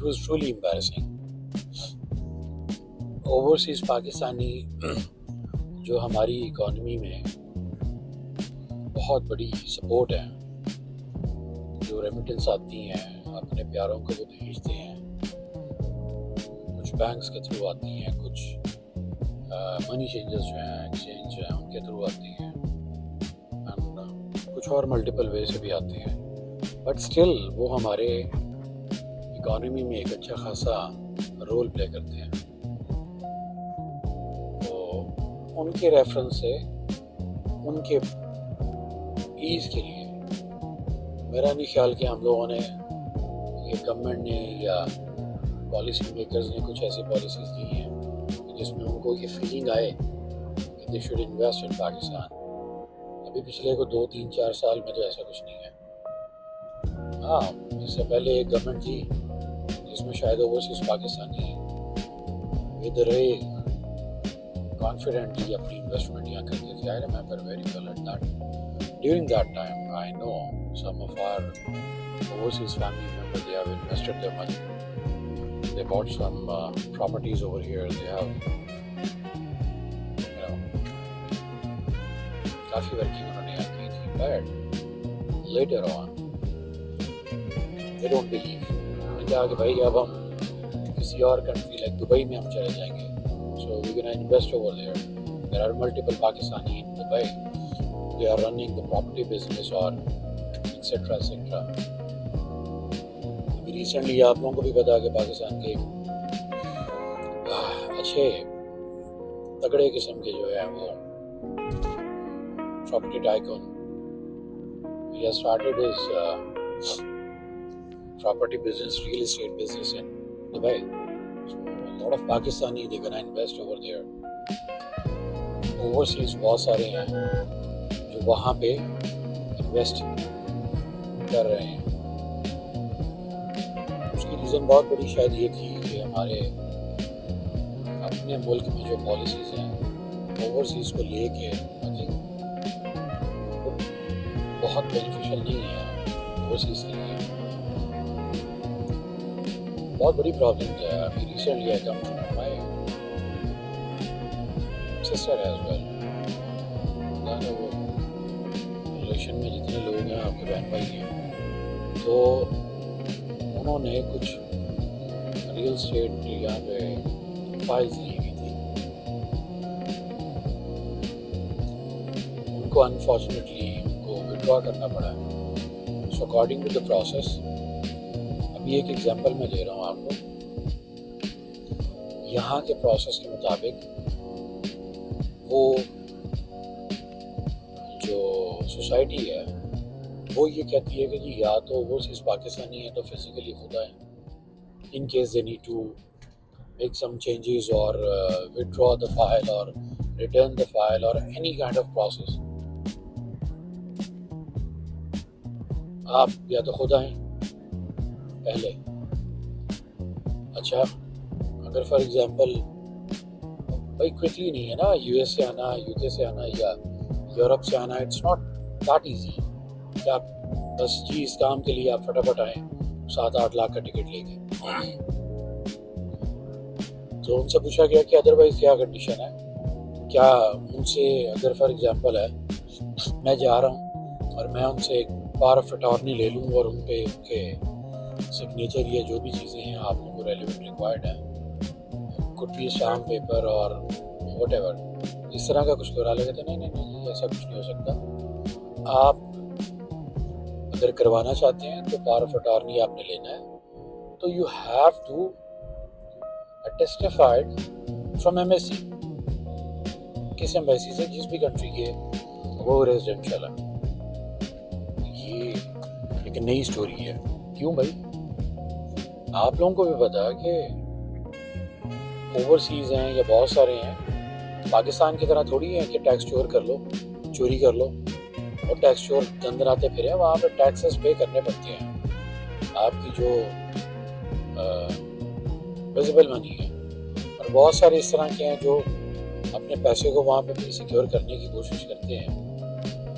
was truly embarrassing. Overseas Pakistani जो हमारी economy में बहुत बड़ी सपोर्ट है, जो रेमिटेंस आती हैं अपने प्यारों को वो भेजते हैं, कुछ बैंक्स के थ्रू आती हैं, कुछ मनी चेंजर्स जो हैं, एक्सचेंज जो हैं उनके थ्रू आती हैं, कुछ और मल्टीपल वे से भी आती हैं, बट स्टिल वो हमारे इकॉनमी में एक अच्छा खासा रोल प्ले करते हैं। तो उनके रेफरेंस से उनके ईज़ के लिए मेरा नहीं ख्याल कि हम लोगों ने, ये गवर्नमेंट ने या पॉलिसी मेकर्स ने कुछ ऐसी पॉलिसीज़ दी हैं जिसमें उनको ये फीलिंग आए कि they should invest in Pakistan. अभी पिछले को 2, 3, 4 साल में तो ऐसा कुछ नहीं है। हाँ, इससे पहले एक गवर्नमेंट थी जिसमें शायद ओवरसीज़ पाकिस्तानी विद रे कॉन्फिडेंटली अपनी इन्वेस्टमेंट यहाँ करते थे। I remember very well at that during that time I know some of our overseas family members, they have invested their money. They bought some properties over here. They have, काफ़ी working उन्होंने यहाँ की थी. But later on, they don't believe. उन्होंने कहा कि भाई अब हम किसी और कंट्री लाइक दुबई में हम चले जाएंगे. So we're gonna invest over there. There are multiple Pakistani in Dubai. They are running the property business or etc. etc. Recently आप लोगों को भी पता है कि पाकिस्तान के अच्छे तगड़े किस्म के जो है वो property tycoon, he has started his property business, real estate business in Dubai. So a lot of Pakistani they're gonna invest over there. Overseas बहुत सारे हैं जो वहाँ पे इन्वेस्ट कर रहे हैं. उसकी रीज़न बहुत बड़ी शायद ये थी कि हमारे अपने मुल्क में जो पॉलिसीज़ हैं ओवरसीज़ को लेके आई थिंक बहुत बेनिफिशियल नहीं है ओवरसीज़ के लिए. बहुत बड़ी प्रॉब्लम है. अभी recently I came to my sister as well. वो रिलेशन में जितने लोग हैं आपके बहन भाई हैं, तो उन्होंने कुछ रियल स्टेट यहाँ पे फाइल्स ली हुई थी. उनको अनफॉर्चुनेटली उनको विड्रॉ करना पड़ा. So according to the process, अभी एक एग्जांपल मैं दे रहा हूँ आपको. यहाँ के प्रोसेस के मुताबिक वो जो सोसाइटी है वो ये कहती है कि जी या तो वो सिर्फ पाकिस्तानी है तो फिजिकली खुद आए, in case they need to make some changes और विड्रॉ द फाइल और रिटर्न द फाइल और एनी काइंड ऑफ प्रोसेस. आप या तो खुद आए पहले. अच्छा, अगर फॉर एग्जांपल भाई क्विकली नहीं है ना यूएस से आना, यूके से आना या यूरोप से आना, इट्स नॉट दैट ईजी. क्या बस जी इस काम के लिए आप फटाफट आए 7-8 लाख का टिकट लेके. तो उनसे पूछा गया कि अदरवाइज क्या कंडीशन है. क्या उनसे अगर फॉर एग्जांपल है मैं जा रहा हूँ और मैं उनसे एक पावर ऑफ अटॉर्नी ले लूँ और उन पे उनके सिग्नेचर या जो भी चीज़ें हैं आप लोगों को रेलिवेंट रिक्वायर्ड है, कुड बी स्टाम्प पेपर और व्हाटएवर, इस तरह का कुछ करा लगे तो नहीं ऐसा कुछ नहीं हो सकता. आप अगर करवाना चाहते हैं तो पावर ऑफ अटॉर्नी आपने लेना है, तो you have to testified from embassy. किस एम्बेसी से, जिस भी कंट्री के वो रेजिडेंशियल है. ये एक नई स्टोरी है. क्यों भाई? आप लोगों को भी पता है कि ओवरसीज़ हैं या बहुत सारे हैं, पाकिस्तान की तरह थोड़ी है कि टैक्स चोरी कर लो और टैक्स चोर दंदनाते फिरे. वहाँ पे टैक्सेस पे करने पड़ते हैं. आपकी जो विजिबल मनी है, और बहुत सारे इस तरह के हैं जो अपने पैसे को वहाँ पे सिक्योर करने की कोशिश करते हैं.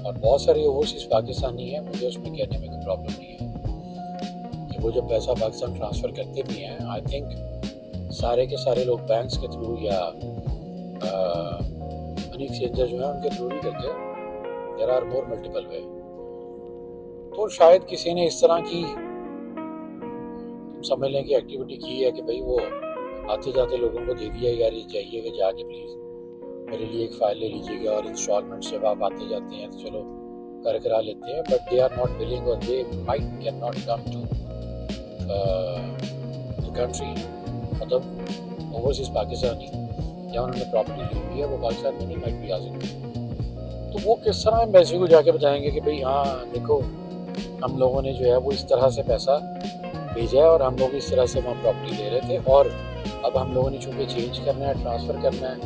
और बहुत सारे ओवरसीज़ पाकिस्तानी हैं, मुझे उसमें कहने में कोई प्रॉब्लम नहीं है कि वो जब पैसा पाकिस्तान ट्रांसफ़र करते भी हैं, आई थिंक सारे के सारे लोग बैंक्स के थ्रू या मनी एक्सचेंजर जो है उनके थ्रू नहीं करते। देयर आर मोर मल्टीपल वे। तो शायद किसी ने इस तरह की समझ लें कि एक्टिविटी की है कि भाई वो आते जाते लोगों को दे दिया, यार ये जाइएगा जाके प्लीज़ मेरे लिए एक फ़ाइल ले लीजिएगा और इंस्टॉलमेंट्स जब आप आते जाते हैं तो चलो कर करा लेते हैं, but they are not willing और they might can not come to the country, मतलब ओवरसीज़ पाकिस्तानी जहाँ उन्होंने प्रॉपर्टी ली हुई है वो पाकिस्तान में नहीं माइट भी आ सकती। तो वो किस तरह एम्बेसी को जाके बताएंगे कि भाई हाँ देखो हम लोगों ने जो है वो इस तरह से पैसा भेजा है और हम लोग इस तरह से वहाँ प्रॉपर्टी ले रहे थे और अब हम लोगों ने चूँकि चेंज करना है, ट्रांसफ़र करना है,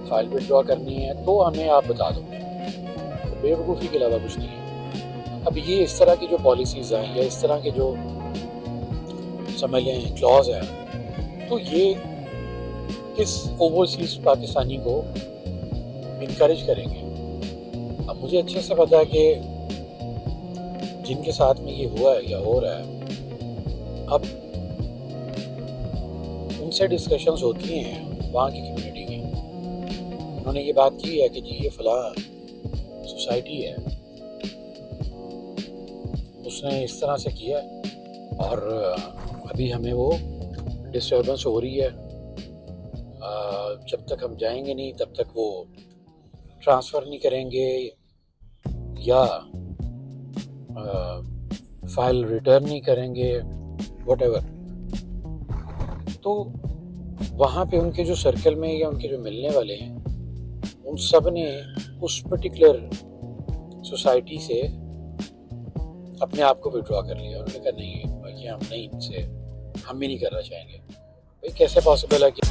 फाइल विड्रॉ करनी है तो हमें आप बता दो। तो बेवकूफ़ी के अलावा कुछ नहीं है। अब ये इस तरह की जो पॉलिसीज़ हैं या इस तरह के जो समझ लें क्लॉज हैं, तो ये किस ओवरसीज़ पाकिस्तानी को इनकरेज करेंगे। अब मुझे अच्छे से पता है कि जिनके साथ में ये हुआ है या हो रहा है, अब उनसे डिस्कशंस होती हैं वहाँ की कम्युनिटी की। उन्होंने ये बात की है कि जी ये फ़लाँ सोसाइटी है, उसने इस तरह से किया और अभी हमें वो डिस्टर्बेंस हो रही है, जब तक हम जाएंगे नहीं तब तक वो ट्रांसफ़र नहीं करेंगे या फाइल रिटर्न नहीं करेंगे, व्हाटएवर। तो वहाँ पे उनके जो सर्कल में या उनके जो मिलने वाले हैं उन सब ने उस पर्टिकुलर सोसाइटी से अपने आप को विड्रॉ कर लिया। उन्होंने कहा नहीं भाई हम नहीं इनसे हम भी नहीं करना चाहेंगे। भाई कैसे पॉसिबल है कि